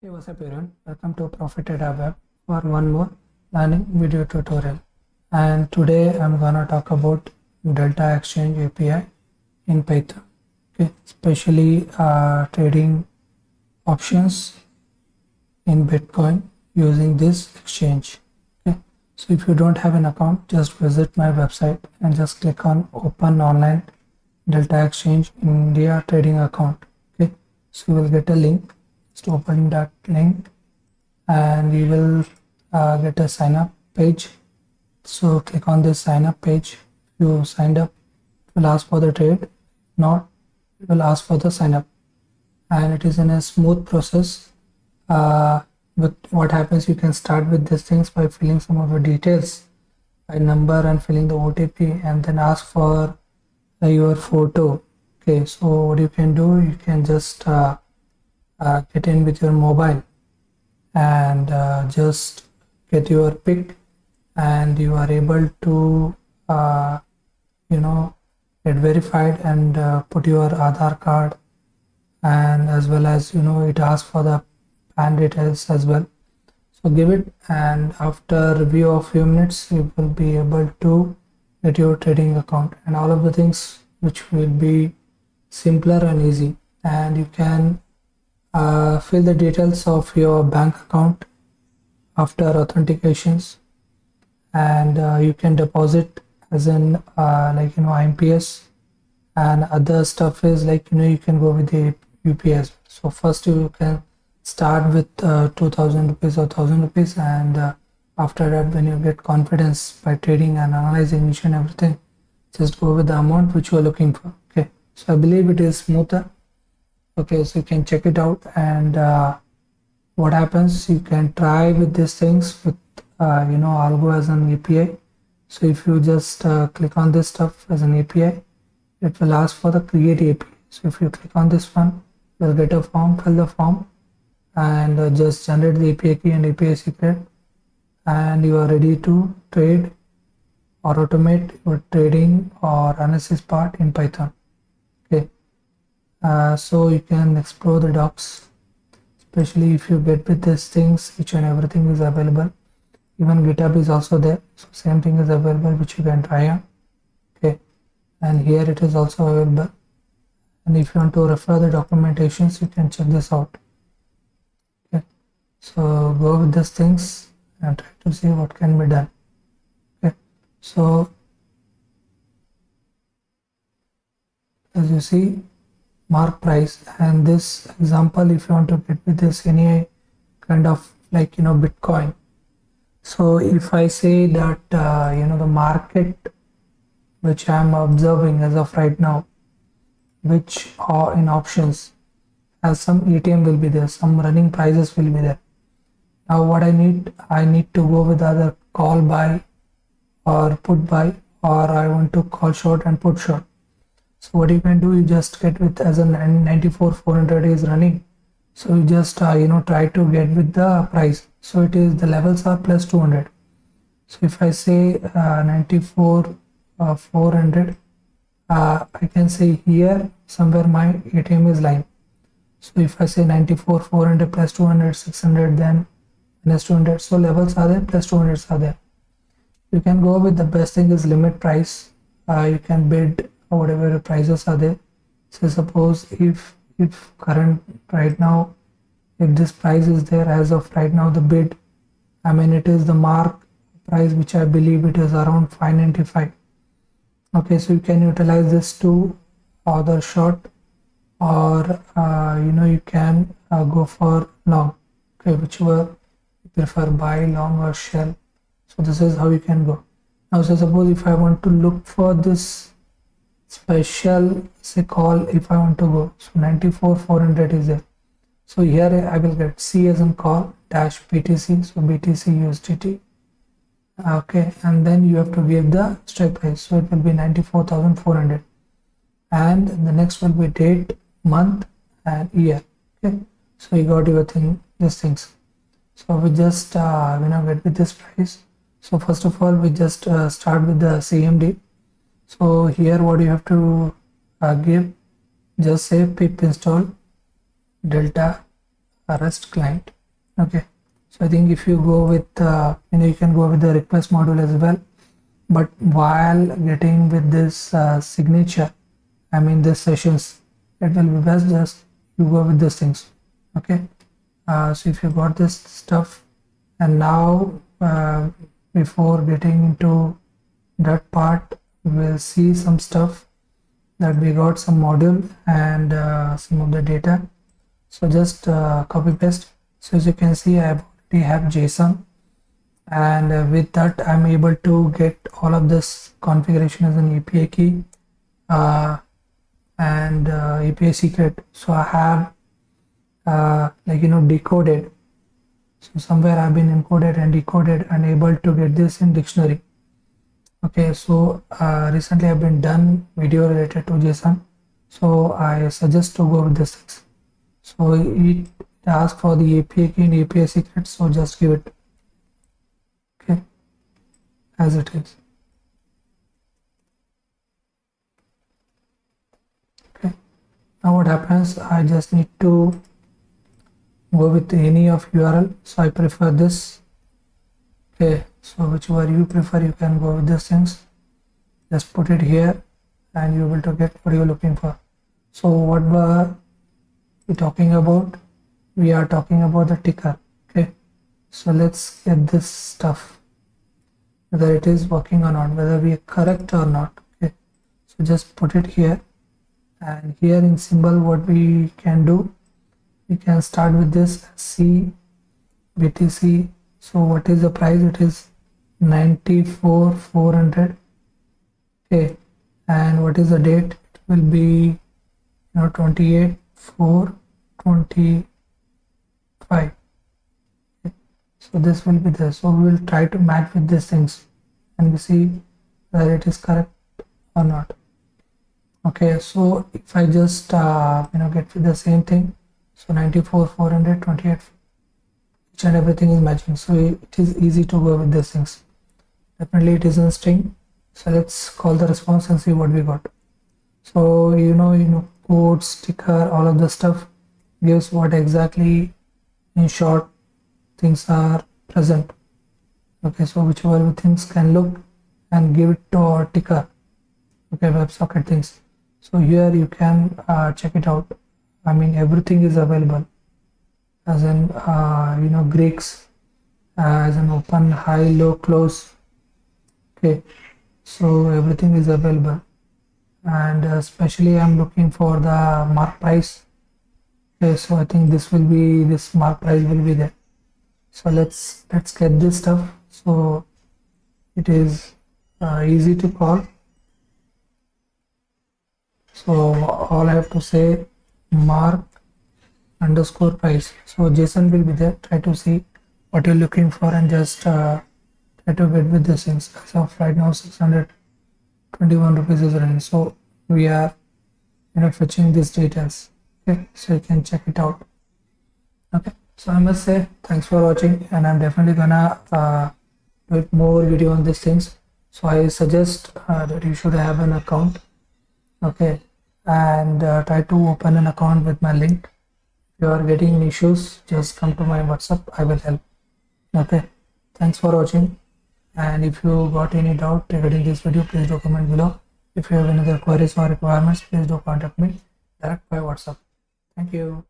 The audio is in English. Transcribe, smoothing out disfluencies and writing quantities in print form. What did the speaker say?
Hey, what's up everyone? Welcome to Profit at Web for one more learning video tutorial. And today I'm gonna talk about Delta Exchange API in Python. Okay, especially trading options in Bitcoin using this exchange. Okay, so if you don't have an account, just visit my website and just click on Open Online Delta Exchange India Trading Account. Okay, so you will get a link. Just open that link and you will get a sign up page. So click on this sign up page. If you signed up, it will ask for the trade. If not, it will ask for the sign up, and it is in a smooth process. But what happens, you can start with these things by filling some of the details by number and filling the OTP, and then ask for your photo. Okay, so what you can do, you can just get in with your mobile and just get your pic, and you are able to get verified and put your Aadhaar card, and as well as it asks for the PAN details as well. So give it, and after review of few minutes you will be able to get your trading account, and all of the things which will be simpler and easy. And you can fill the details of your bank account after authentications, and you can deposit as in IMPS, and other stuff is like you can go with the UPS. So first you can start with 2000 rupees or 1000 rupees, and after that, when you get confidence by trading and analyzing each and everything, just go with the amount which you are looking for. Okay, so I believe it is smoother. Okay, so you can check it out, and what happens, you can try with these things with algo as an API. So if you just click on this stuff as an API, it will ask for the create API. So if you click on this one, you'll get a form, fill the form, and just generate the API key and API secret, and you are ready to trade or automate your trading or analysis part in Python. Okay, so you can explore the docs, especially if you get with these things, each and everything is available. Even GitHub is also there, so same thing is available which you can try on. Okay, and here it is also available, and if you want to refer the documentations, you can check this out. Okay, so go with these things and try to see what can be done. Okay, so as you see, mark price, and this example, if you want to get with this any kind of Bitcoin. So if I say that the market which I am observing as of right now, which are in options, as some ATM will be there, some running prices will be there. Now what I need to go with either call buy or put buy, or I want to call short and put short. So what you can do, you just get with as a 94,400 is running, so you just try to get with the price. So it is, the levels are plus 200. So if I say 94,400, I can say here somewhere my ATM is lying. So if I say 94,400 plus 200, 600, then minus 200, so levels are there, plus 200s are there. You can go with, the best thing is limit price. You can bid whatever the prices are there. So suppose if current right now, if this price is there as of right now, the bid, it is the mark price, which I believe it is around 595. Okay, so you can utilize this to either short, or you can go for long. Okay, whichever you prefer, buy, long, or shell. So this is how you can go. Now so suppose if I want to look for this special, say call, if I want to go, so 94,400 is there. So here I will get C as in call dash BTC, so BTC USDT. Okay, and then you have to give the strike price, so it will be 94,400, and the next will be date, month, and year. Okay, so you got your these things. So we just get with this price. So first of all, we just start with the CMD. So here what you have to give, just say pip install delta a REST client. Okay, so I think if you go with you can go with the request module as well, but while getting with this signature, I mean this sessions, it will be best just you go with these things. Okay, so if you got this stuff, and now before getting into that part, we'll see some stuff that we got some module and some of the data. So just copy paste. So as you can see, I already have JSON, and with that I'm able to get all of this configuration as an API key and API secret. So I have decoded. So somewhere I've been encoded and decoded and able to get this in dictionary. Okay, so recently I've been done video related to JSON, so I suggest to go with this things. So it asks for the API key and API secret, so just give it, okay, as it is. Okay, now what happens, I just need to go with any of URL, so I prefer this. Okay, so whichever you prefer, you can go with these things. Just put it here and you will to get what you're looking for. So what were we talking about? We are talking about the ticker. Okay, so let's get this stuff, whether it is working or not, whether we are correct or not. Okay, so just put it here, and here in symbol what we can do, we can start with this C BTC. So what is the price? It is 94,400. Okay, and what is the date? It will be 28/4/25. Okay. So this will be there. So we will try to match with these things and we see whether it is correct or not. Okay, so if I just get with the same thing, so 94,400, 28, each and everything is matching, so it is easy to go with these things. Definitely it is in string. So let's call the response and see what we got. So code, sticker, all of the stuff gives what exactly, in short, things are present. Okay, so whichever things can look and give it to our ticker. Okay, WebSocket things. So here you can check it out. I mean everything is available, as in Greeks, as an open, high, low, close. Okay, so everything is available, and especially I'm looking for the mark price. Okay, so I think this mark price will be there. So let's get this stuff. So it is easy to call. So all I have to say, mark underscore price. So JSON will be there. Try to see what you're looking for and just try to get with the things. As of right now, 621 rupees is running. So we are fetching these details. Okay, so you can check it out. Okay, so I must say thanks for watching, and I'm definitely gonna do more video on these things. So I suggest that you should have an account. Okay, and try to open an account with my link. If you are getting issues, just come to my WhatsApp, I will help. Okay, thanks for watching, and if you got any doubt regarding this video, please do comment below. If you have any other queries or requirements, please do contact me direct by WhatsApp. Thank you.